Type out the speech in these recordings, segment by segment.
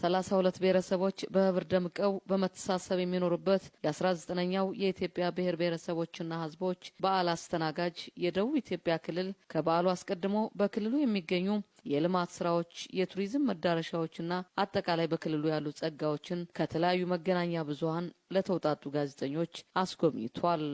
32 ብሔረሰቦች በህብር ደምቀው በመተሳሰብ የሚኖሩበት የ19ኛው የኢትዮጵያ ብሔር ብሔረሰቦችና ህዝቦች በዓል አስተናጋጅ የደቡብ ኢትዮጵያ ክልል ከበዓሉ አስቀድሞ በክልሉ የሚገኙ የልማት ስራዎች፣ የቱሪዝም መዳረሻዎችና አጠቃላይ በክልሉ ያሉ ጸጋዎችን ከተለያዩ መገናኛ ብዙሃን ለተውጣጡ ጋዜጠኞች አስጎብኝቷል።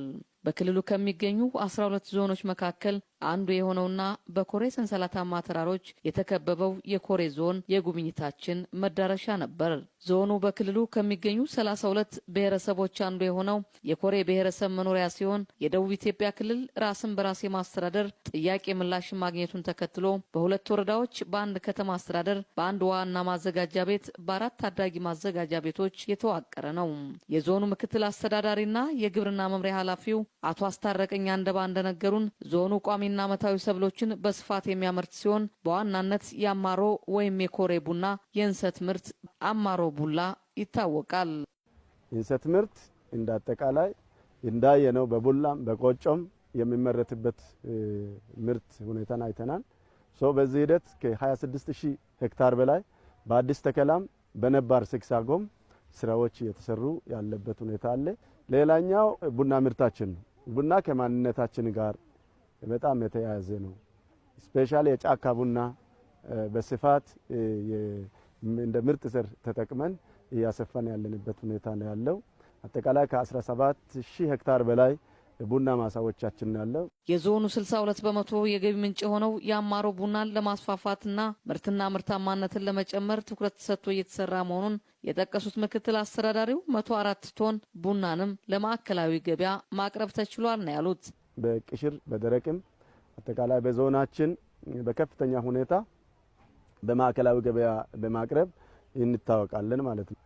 በክልሉ ከሚገኙ 12 ዞኖች መካከል አንዱ የሆነውና በኮሬ ሰንሰለታማ ተራሮች የተከበበው የኮሬ ዞን የጉብኝታችን መዳረሻ ነበር። ዞኑ በክልሉ ከሚገኙ 32 ብሔረሰቦች አንዱ የሆነው የኮሬ ብሔረሰብ መኖሪያ ሲሆን የደቡብ ኢትዮጵያ ክልል ራስን በራስ የማስተዳደር ጥያቄ ምላሽ ማግኘቱን ተከትሎ በሁለት ወረዳዎች፣ በአንድ ከተማ አስተዳደር፣ በአንድ ዋና ማዘጋጃ ቤት፣ በአራት ታዳጊ ማዘጋጃ ቤቶች የተዋቀረ ነው። የዞኑ ምክትል አስተዳዳሪና የግብርና መምሪያ ኃላፊው አቶ አስታረቀኝ አንደባ እንደነገሩን ዞኑ ቋሚና ዓመታዊ ሰብሎችን በስፋት የሚያመርት ሲሆን በዋናነት የአማሮ ወይም የኮሬ ቡና የእንሰት ምርት አማሮ ቡላ ይታወቃል። የእንሰት ምርት እንዳጠቃላይ እንዳየነው በቡላም በቆጮም የሚመረትበት ምርት ሁኔታን አይተናል። በዚህ ሂደት ከ26000 ሄክታር በላይ በአዲስ ተከላም በነባር ስክሳጎም ስራዎች እየተሰሩ ያለበት ሁኔታ አለ። ሌላኛው ቡና ምርታችን ነው። ቡና ከማንነታችን ጋር በጣም የተያያዘ ነው። ስፔሻሊ የጫካ ቡና በስፋት እንደ ምርጥ ዘር ተጠቅመን እያሰፋን ያለንበት ሁኔታ ነው ያለው። አጠቃላይ ከ17000 ሄክታር በላይ ቡና ማሳዎቻችን ያለው የዞኑ 62 በመቶ የገቢ ምንጭ ሆነው የአማሮ ቡናን ለማስፋፋትና ምርትና ምርታማነትን ለመጨመር ትኩረት ተሰጥቶ እየተሰራ መሆኑን የጠቀሱት ምክትል አስተዳዳሪው 104 ቶን ቡናንም ለማዕከላዊ ገበያ ማቅረብ ተችሏል ነው ያሉት። በቅሽር በደረቅም አጠቃላይ በዞናችን በከፍተኛ ሁኔታ በማዕከላዊ ገበያ በማቅረብ እንታወቃለን ማለት ነው።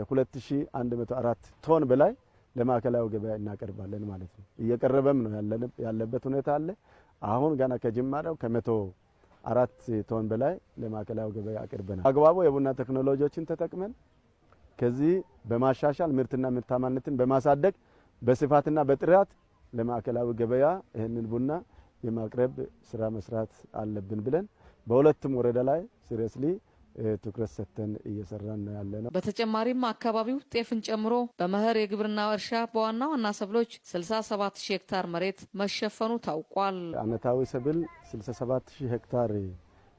2104 ቶን በላይ ለማዕከላዊ ገበያ እናቀርባለን ማለት ነው። እየቀረበም ነው ያለበት ሁኔታ አለ። አሁን ገና ከጅማሬው ከ104 ቶን በላይ ለማዕከላዊ ገበያ አቅርበናል። አግባቡ የቡና ቴክኖሎጂዎችን ተጠቅመን ከዚህ በማሻሻል ምርትና ምርታማነትን በማሳደግ በስፋትና በጥራት ለማዕከላዊ ገበያ ይህንን ቡና የማቅረብ ስራ መስራት አለብን ብለን በሁለቱም ወረዳ ላይ ሲሪየስሊ ትኩረት ሰጥተን እየሰራን ነው ያለነው። በተጨማሪም አካባቢው ጤፍን ጨምሮ በመኸር የግብርና እርሻ በዋና ዋና ሰብሎች 67000 ሄክታር መሬት መሸፈኑ ታውቋል። አመታዊ ሰብል 67000 ሄክታር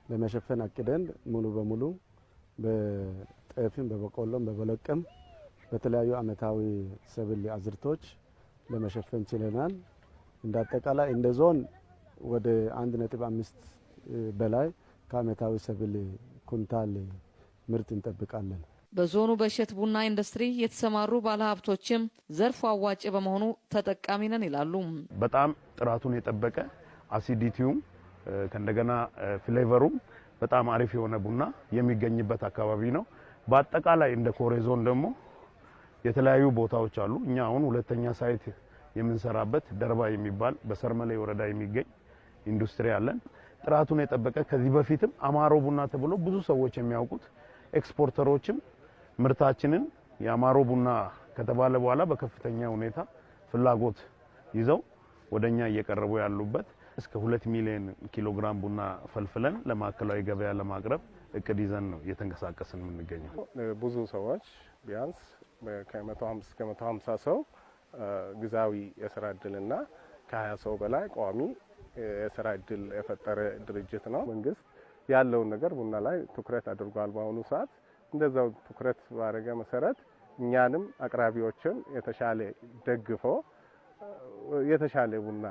ለመሸፈን አቅደን ሙሉ በሙሉ በጤፍም በበቆሎም በበለቅም በተለያዩ አመታዊ ሰብል አዝርቶች ለመሸፈን ችለናል። እንዳጠቃላይ እንደ ዞን ወደ 1.5 በላይ ከአመታዊ ሰብል ኩንታል ምርት እንጠብቃለን። በዞኑ በእሸት ቡና ኢንዱስትሪ የተሰማሩ ባለሀብቶችም ዘርፉ አዋጭ በመሆኑ ተጠቃሚ ነን ይላሉ። በጣም ጥራቱን የጠበቀ አሲዲቲውም ከእንደገና ፍሌቨሩም በጣም አሪፍ የሆነ ቡና የሚገኝበት አካባቢ ነው። በአጠቃላይ እንደ ኮሬ ዞን ደግሞ የተለያዩ ቦታዎች አሉ። እኛ አሁን ሁለተኛ ሳይት የምንሰራበት ደርባ የሚባል በሰርመሌ ወረዳ የሚገኝ ኢንዱስትሪ አለን። ጥራቱን የጠበቀ ከዚህ በፊትም አማሮ ቡና ተብሎ ብዙ ሰዎች የሚያውቁት ኤክስፖርተሮችም ምርታችንን የአማሮ ቡና ከተባለ በኋላ በከፍተኛ ሁኔታ ፍላጎት ይዘው ወደኛ እየቀረቡ ያሉበት እስከ 2 ሚሊዮን ኪሎግራም ቡና ፈልፍለን ለማዕከላዊ ገበያ ለማቅረብ እቅድ ይዘን ነው እየተንቀሳቀስን የምንገኘው። ብዙ ሰዎች ቢያንስ ከ150 እስከ 150 ሰው ግዛዊ የስራ እድልና ከ20 ሰው በላይ ቋሚ የስራ እድል የፈጠረ ድርጅት ነው። መንግስት ያለውን ነገር ቡና ላይ ትኩረት አድርጓል። በአሁኑ ሰዓት እንደዛው ትኩረት ባደረገ መሰረት እኛንም አቅራቢዎችን የተሻለ ደግፎ የተሻለ ቡና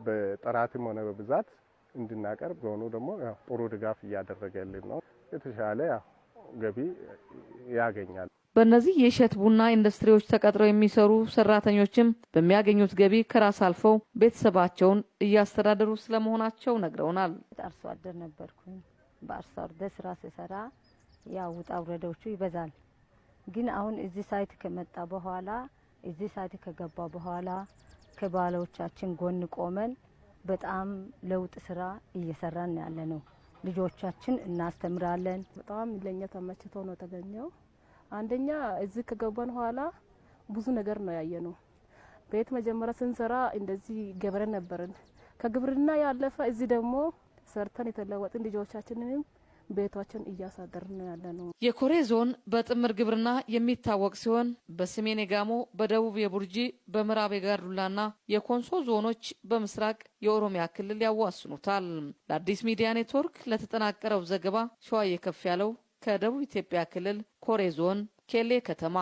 በጥራትም ሆነ በብዛት እንድናቀርብ ዞኑ ደግሞ ጥሩ ድጋፍ እያደረገልን ነው። የተሻለ ገቢ ያገኛል። በእነዚህ የእሸት ቡና ኢንዱስትሪዎች ተቀጥረው የሚሰሩ ሰራተኞችም በሚያገኙት ገቢ ከራስ አልፈው ቤተሰባቸውን እያስተዳደሩ ስለመሆናቸው ነግረውናል። አርሶ አደር ነበርኩኝ። በአርሶ አደር ስራ ሲሰራ ያው ውጣ ውረዶቹ ይበዛል። ግን አሁን እዚህ ሳይት ከመጣ በኋላ እዚህ ሳይት ከገባ በኋላ ከባሎቻችን ጎን ቆመን በጣም ለውጥ ስራ እየሰራን ያለ ነው። ልጆቻችን እናስተምራለን። በጣም ለኛ ተመችቶ ነው ተገኘው። አንደኛ እዚህ ከገባን ኋላ ብዙ ነገር ነው ያየነው። ቤት መጀመሪያ ስንሰራ እንደዚህ ገበሬ ነበርን። ከግብርና ያለፈ እዚህ ደግሞ ሰርተን የተለወጥን ልጆቻችንንም ቤቶችን እያሳደርን ነው ያለነው። የኮሬ ዞን በጥምር ግብርና የሚታወቅ ሲሆን በሰሜን የጋሞ፣ በደቡብ የቡርጂ፣ በምዕራብ የጋርዱላና የኮንሶ ዞኖች በምስራቅ የኦሮሚያ ክልል ያዋስኑታል። ለአዲስ ሚዲያ ኔትወርክ ለተጠናቀረው ዘገባ ሸዋዬ ከፍ ያለው ከደቡብ ኢትዮጵያ ክልል ኮሬ ዞን ኬሌ ከተማ